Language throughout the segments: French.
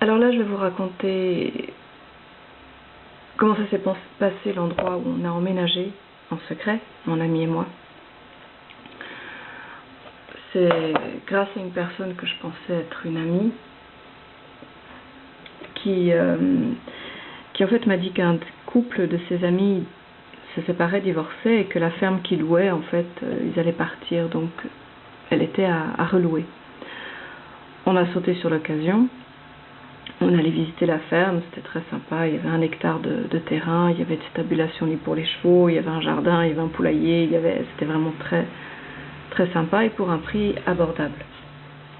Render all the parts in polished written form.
Alors là, je vais vous raconter comment ça s'est passé l'endroit où on a emménagé en secret, mon ami et moi. C'est grâce à une personne que je pensais être une amie qui en fait m'a dit qu'un couple de ses amis se séparait, divorçait et que la ferme qu'ils louaient, en fait, ils allaient partir, donc elle était à relouer. On a sauté sur l'occasion. On allait visiter la ferme, c'était très sympa, il y avait 1 hectare de terrain, il y avait des stabulations libres pour les chevaux, il y avait un jardin, il y avait un poulailler, c'était vraiment très, très sympa et pour un prix abordable.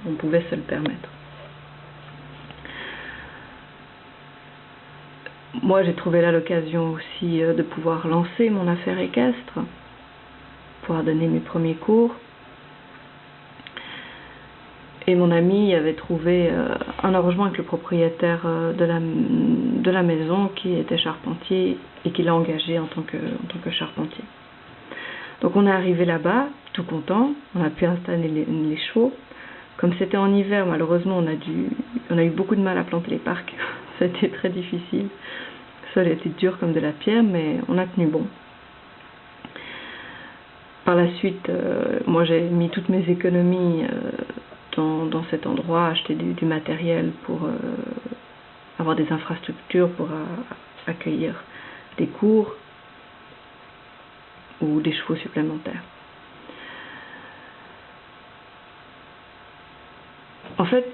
On pouvait se le permettre. Moi, j'ai trouvé là l'occasion aussi de pouvoir lancer mon affaire équestre, pouvoir donner mes premiers cours. Et mon ami avait trouvé un arrangement avec le propriétaire de la maison qui était charpentier et qui l'a engagé en tant que charpentier. Donc on est arrivé là-bas, tout content, on a pu installer les chevaux. Comme c'était en hiver, malheureusement, on a eu beaucoup de mal à planter les parcs. Ça a été très difficile. Le sol était dur comme de la pierre, mais on a tenu bon. Par la suite, moi j'ai mis toutes mes économies dans cet endroit, acheter du matériel pour avoir des infrastructures pour accueillir des cours ou des chevaux supplémentaires. En fait,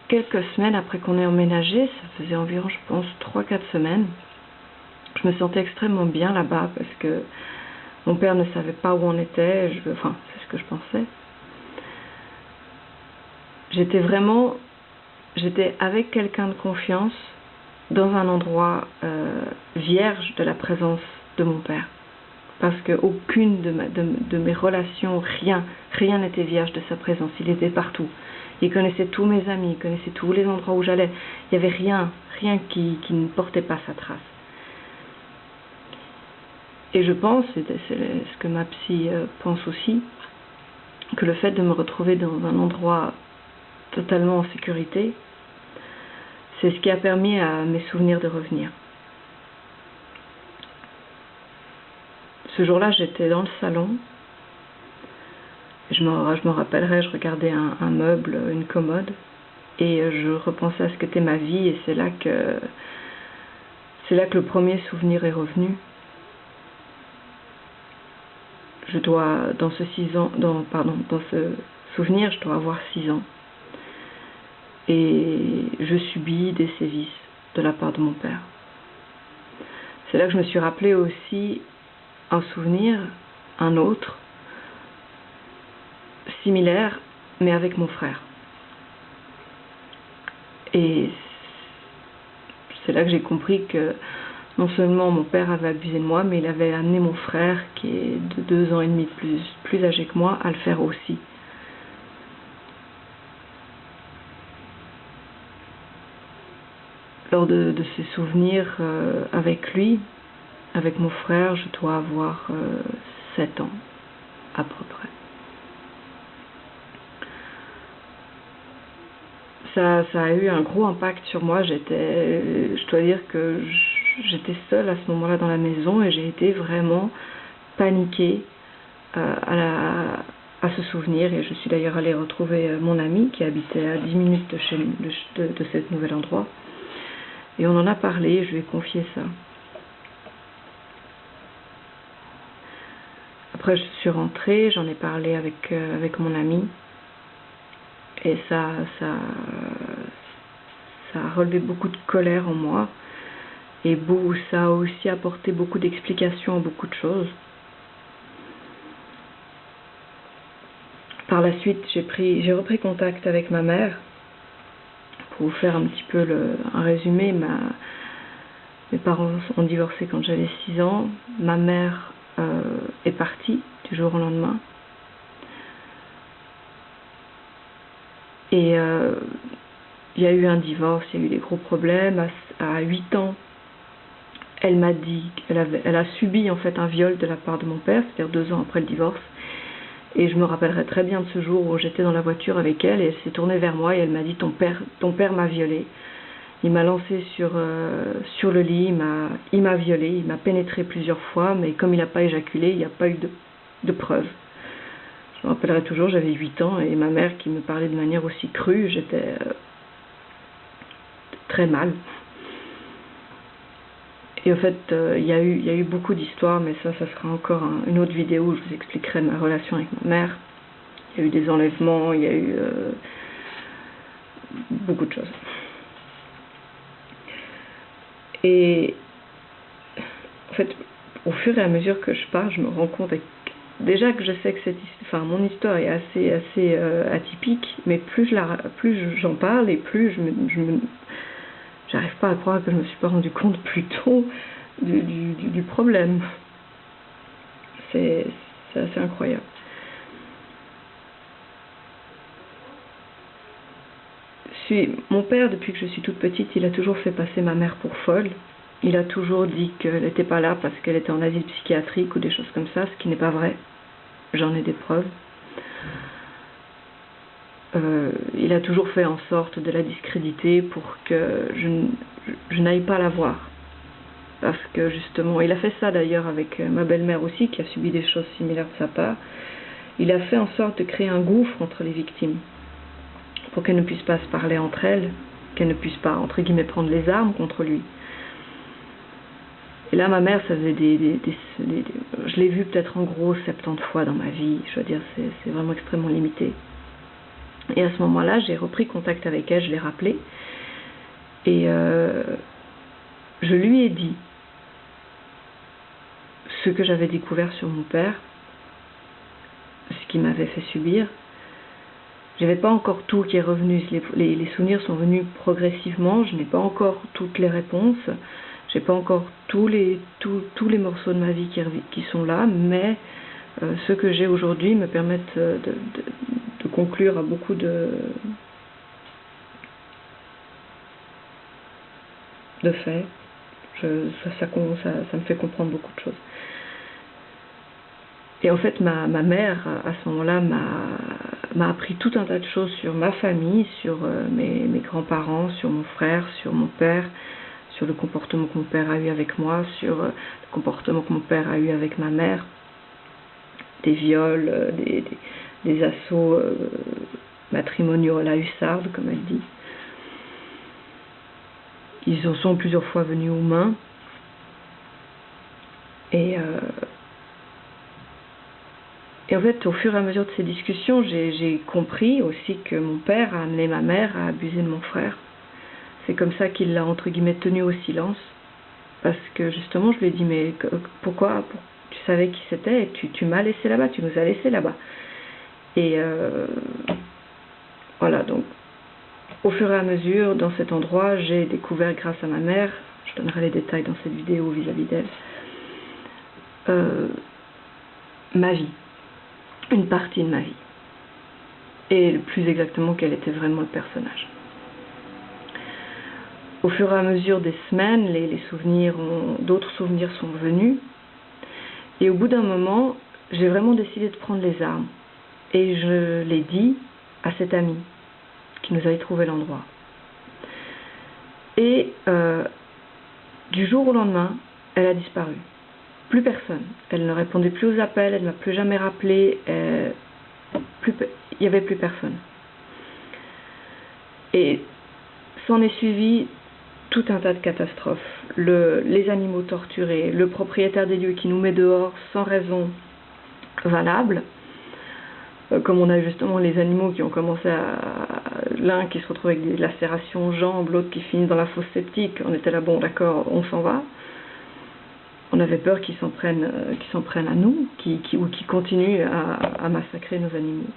quelques semaines après qu'on ait emménagé, ça faisait environ, je pense, 3-4 semaines, je me sentais extrêmement bien là-bas parce que mon père ne savait pas où on était, enfin, c'est ce que je pensais. J'étais avec quelqu'un de confiance dans un endroit vierge de la présence de mon père. Parce qu'aucune de mes relations, rien n'était vierge de sa présence. Il était partout. Il connaissait tous mes amis, il connaissait tous les endroits où j'allais. Il n'y avait rien qui ne portait pas sa trace. Et je pense, c'est ce que ma psy pense aussi, que le fait de me retrouver dans un endroit totalement en sécurité, c'est ce qui a permis à mes souvenirs de revenir. Ce jour-là, j'étais dans le salon. Je me rappellerai, je regardais un meuble, une commode, et je repensais à ce qu'était ma vie, et c'est là que le premier souvenir est revenu. Dans ce souvenir, je dois avoir 6 ans. Et je subis des sévices de la part de mon père. C'est là que je me suis rappelé aussi un souvenir, un autre, similaire, mais avec mon frère. Et c'est là que j'ai compris que non seulement mon père avait abusé de moi, mais il avait amené mon frère, qui est de 2 ans et demi plus âgé que moi, à le faire aussi. Lors de ces souvenirs avec lui, avec mon frère, je dois avoir 7 ans, à peu près. Ça a eu un gros impact sur moi. Je dois dire que j'étais seule à ce moment-là dans la maison et j'ai été vraiment paniquée à ce souvenir. Et je suis d'ailleurs allée retrouver mon ami qui habitait à 10 minutes de cet nouvel endroit. Et on en a parlé, je lui ai confié ça. Après, je suis rentrée, j'en ai parlé avec mon ami. Et ça a relevé beaucoup de colère en moi. Et ça a aussi apporté beaucoup d'explications à beaucoup de choses. Par la suite, j'ai repris contact avec ma mère. Pour vous faire un petit peu un résumé, mes parents ont divorcé quand j'avais 6 ans. Ma mère est partie du jour au lendemain. Et il y a eu un divorce, il y a eu des gros problèmes. À 8 ans, elle m'a dit qu'elle a subi en fait un viol de la part de mon père, c'est-à-dire 2 ans après le divorce. Et je me rappellerai très bien de ce jour où j'étais dans la voiture avec elle et elle s'est tournée vers moi et elle m'a dit ton père m'a violée. Il m'a lancé sur le lit, il m'a violée, il m'a pénétré plusieurs fois, mais comme il n'a pas éjaculé, il n'y a pas eu de preuve. Je me rappellerai toujours, j'avais 8 ans et ma mère qui me parlait de manière aussi crue, j'étais très mal. Et en fait, il y a eu beaucoup d'histoires, mais ça sera encore une autre vidéo où je vous expliquerai ma relation avec ma mère. Il y a eu des enlèvements, il y a eu beaucoup de choses. Et en fait, au fur et à mesure que je parle, je me rends compte déjà que je sais que mon histoire est assez atypique, mais plus j'en parle et plus j'arrive pas à croire que je me suis pas rendu compte plus tôt du problème. C'est assez incroyable. Mon père, depuis que je suis toute petite, il a toujours fait passer ma mère pour folle. Il a toujours dit qu'elle n'était pas là parce qu'elle était en asile psychiatrique ou des choses comme ça, ce qui n'est pas vrai. J'en ai des preuves. Il a toujours fait en sorte de la discréditer pour que je n'aille pas la voir. Parce que justement, il a fait ça d'ailleurs avec ma belle-mère aussi, qui a subi des choses similaires de sa part. Il a fait en sorte de créer un gouffre entre les victimes, pour qu'elles ne puissent pas se parler entre elles, qu'elles ne puissent pas, entre guillemets, prendre les armes contre lui. Et là, ma mère, ça faisait je l'ai vue peut-être en gros 70 fois dans ma vie. Je veux dire, c'est vraiment extrêmement limité. Et à ce moment-là, j'ai repris contact avec elle, je l'ai rappelée. Et je lui ai dit ce que j'avais découvert sur mon père, ce qu'il m'avait fait subir. J'avais pas encore tout qui est revenu, les souvenirs sont venus progressivement, je n'ai pas encore toutes les réponses, j'ai pas encore tous les morceaux de ma vie qui sont là, mais ceux que j'ai aujourd'hui me permettent de conclure à beaucoup de faits. Ça me fait comprendre beaucoup de choses. Et en fait, ma mère, à ce moment-là, m'a appris tout un tas de choses sur ma famille, sur mes grands-parents, sur mon frère, sur mon père, sur le comportement que mon père a eu avec moi, sur le comportement que mon père a eu avec ma mère, des viols, des assauts matrimoniaux à la hussarde, comme elle dit. Ils en sont plusieurs fois venus aux mains. Et en fait, au fur et à mesure de ces discussions, j'ai compris aussi que mon père a amené ma mère à abuser de mon frère. C'est comme ça qu'il l'a, entre guillemets, tenu au silence. Parce que justement, je lui ai dit, mais pourquoi tu savais qui c'était et tu m'as laissé là-bas, tu nous as laissé là-bas. Et voilà, donc, au fur et à mesure, dans cet endroit, j'ai découvert, grâce à ma mère, je donnerai les détails dans cette vidéo vis-à-vis d'elle, ma vie. Une partie de ma vie. Et plus exactement, quel était vraiment le personnage. Au fur et à mesure des semaines, d'autres souvenirs sont venus. Et au bout d'un moment, j'ai vraiment décidé de prendre les armes. Et je l'ai dit à cette amie qui nous avait trouvé l'endroit. Et du jour au lendemain, elle a disparu. Plus personne. Elle ne répondait plus aux appels, elle ne m'a plus jamais rappelé. Il n'y avait plus personne. Et s'en est suivi tout un tas de catastrophes. Les animaux torturés, le propriétaire des lieux qui nous met dehors sans raison valable. Comme on a justement les animaux qui ont commencé l'un qui se retrouve avec des lacérations aux jambes, l'autre qui finit dans la fosse septique. On était là, bon d'accord, on s'en va. On avait peur qu'ils s'en prennent à nous, ou qu'ils continuent à massacrer nos animaux.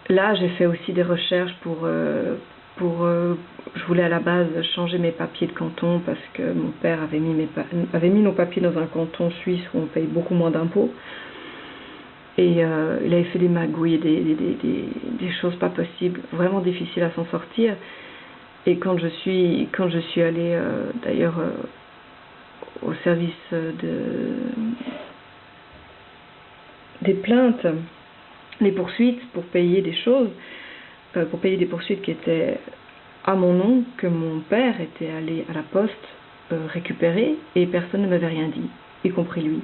Là, j'ai fait aussi des recherches je voulais à la base changer mes papiers de canton parce que mon père avait mis nos papiers dans un canton suisse où on paye beaucoup moins d'impôts. Et il avait fait des magouilles, des choses pas possibles, vraiment difficiles à s'en sortir. Et quand je suis allée d'ailleurs au service des plaintes, des poursuites pour payer des choses, pour payer des poursuites qui étaient à mon nom, que mon père était allé à la poste récupérer, et personne ne m'avait rien dit, y compris lui.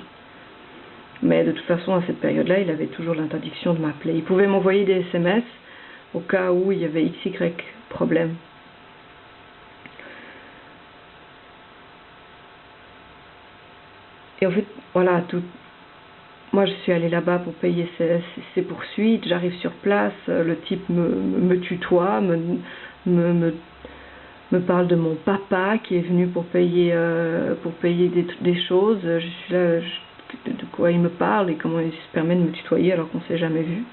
Mais de toute façon, à cette période-là, il avait toujours l'interdiction de m'appeler. Il pouvait m'envoyer des SMS au cas où il y avait XY problème. Et en fait, voilà, moi je suis allée là-bas pour payer ces poursuites, j'arrive sur place, le type me tutoie, me parle de mon papa qui est venu pour payer des choses. Je suis là, de quoi il me parle et comment il se permet de me tutoyer alors qu'on ne s'est jamais vu.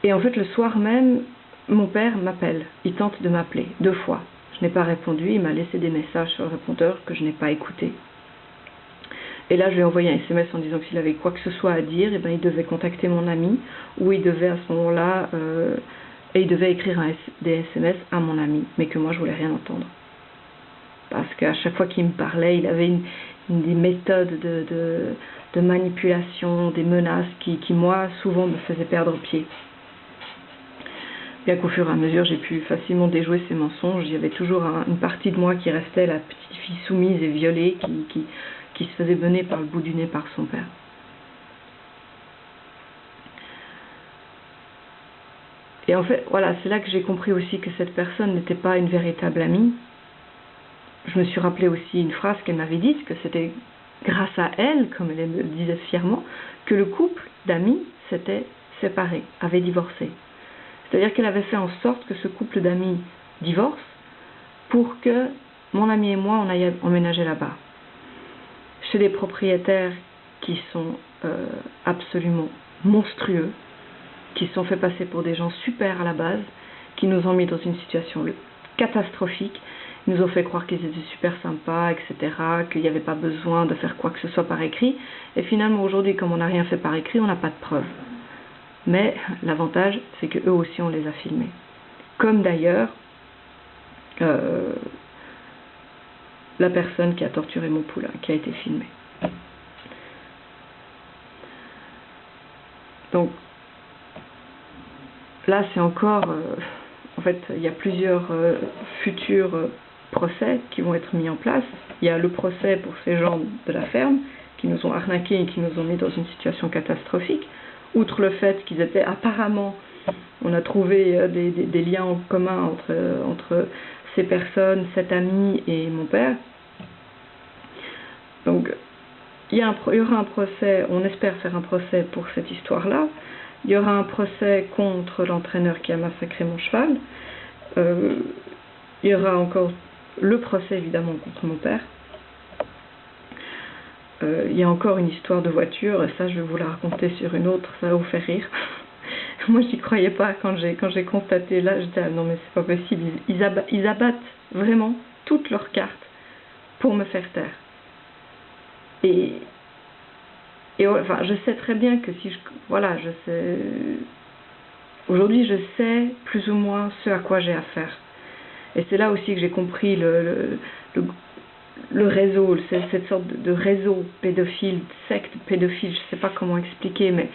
Et en fait, le soir même, mon père m'appelle, il tente de m'appeler 2 fois. Je n'ai pas répondu, il m'a laissé des messages sur le répondeur que je n'ai pas écouté. Et là, je lui ai envoyé un SMS en disant que s'il avait quoi que ce soit à dire, eh ben, il devait contacter mon ami, ou il devait à ce moment-là, et il devait écrire des SMS à mon ami, mais que moi, je voulais rien entendre. Parce qu'à chaque fois qu'il me parlait, il avait des méthodes de manipulation, des menaces qui, moi, souvent me faisaient perdre pied. Bien qu'au fur et à mesure, j'ai pu facilement déjouer ces mensonges. Il y avait toujours une partie de moi qui restait la petite fille soumise et violée qui se faisait mener par le bout du nez par son père. Et en fait, voilà, c'est là que j'ai compris aussi que cette personne n'était pas une véritable amie. Je me suis rappelé aussi une phrase qu'elle m'avait dite, que c'était grâce à elle, comme elle me le disait fièrement, que le couple d'amis s'était séparé, avait divorcé. C'est-à-dire qu'elle avait fait en sorte que ce couple d'amis divorce pour que mon ami et moi, on aille emménager là-bas. Chez des propriétaires qui sont absolument monstrueux, qui se sont fait passer pour des gens super à la base, qui nous ont mis dans une situation catastrophique, ils nous ont fait croire qu'ils étaient super sympas, etc., qu'il n'y avait pas besoin de faire quoi que ce soit par écrit. Et finalement, aujourd'hui, comme on n'a rien fait par écrit, on n'a pas de preuves. Mais l'avantage, c'est qu'eux aussi, on les a filmés. Comme d'ailleurs la personne qui a torturé mon poulain, qui a été filmée. Donc, là, c'est encore... en fait, il y a plusieurs futurs procès qui vont être mis en place. Il y a le procès pour ces gens de la ferme qui nous ont arnaqués et qui nous ont mis dans une situation catastrophique. Outre le fait qu'ils étaient apparemment, on a trouvé des liens en commun entre ces personnes, cet ami et mon père. Donc, il y aura un procès, on espère faire un procès pour cette histoire-là. Il y aura un procès contre l'entraîneur qui a massacré mon cheval. Il y aura encore le procès, évidemment, contre mon père. Il y a encore une histoire de voiture, et ça je vais vous la raconter sur une autre, ça va vous faire rire. Moi j'y croyais pas quand j'ai constaté là, j'étais non mais c'est pas possible, ils abattent vraiment toutes leurs cartes pour me faire taire. Et enfin je sais très bien que si je sais, aujourd'hui je sais plus ou moins ce à quoi j'ai affaire. Et c'est là aussi que j'ai compris le réseau, cette sorte de réseau pédophile, secte pédophile, je ne sais pas comment expliquer, mais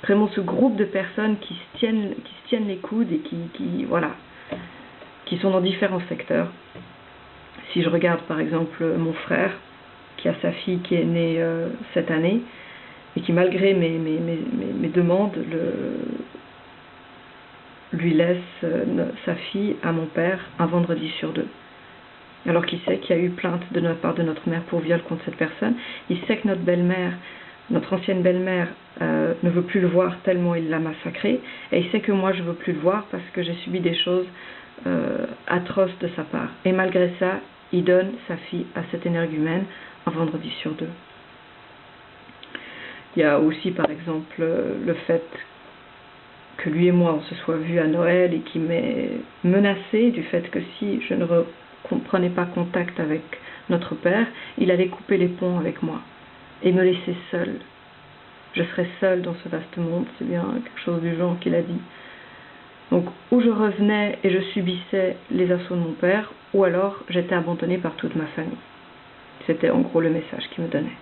vraiment ce groupe de personnes qui se tiennent les coudes et qui sont dans différents secteurs. Si je regarde par exemple mon frère, qui a sa fille qui est née cette année, et qui malgré mes demandes, lui laisse sa fille à mon père un vendredi sur 2. Alors qu'il sait qu'il y a eu plainte de la part de notre mère pour viol contre cette personne. Il sait que notre belle-mère, notre ancienne belle-mère, ne veut plus le voir tellement il l'a massacré. Et il sait que moi je ne veux plus le voir parce que j'ai subi des choses atroces de sa part. Et malgré ça, il donne sa fille à cet énergumène un vendredi sur 2. Il y a aussi par exemple le fait que lui et moi on se soit vus à Noël et qui m'ait menacé du fait que si je ne prenais pas contact avec notre père, il allait couper les ponts avec moi et me laisser seule. Je serais seule dans ce vaste monde, c'est bien quelque chose du genre qu'il a dit. Donc, ou je revenais et je subissais les assauts de mon père, ou alors j'étais abandonnée par toute ma famille. C'était en gros le message qu'il me donnait.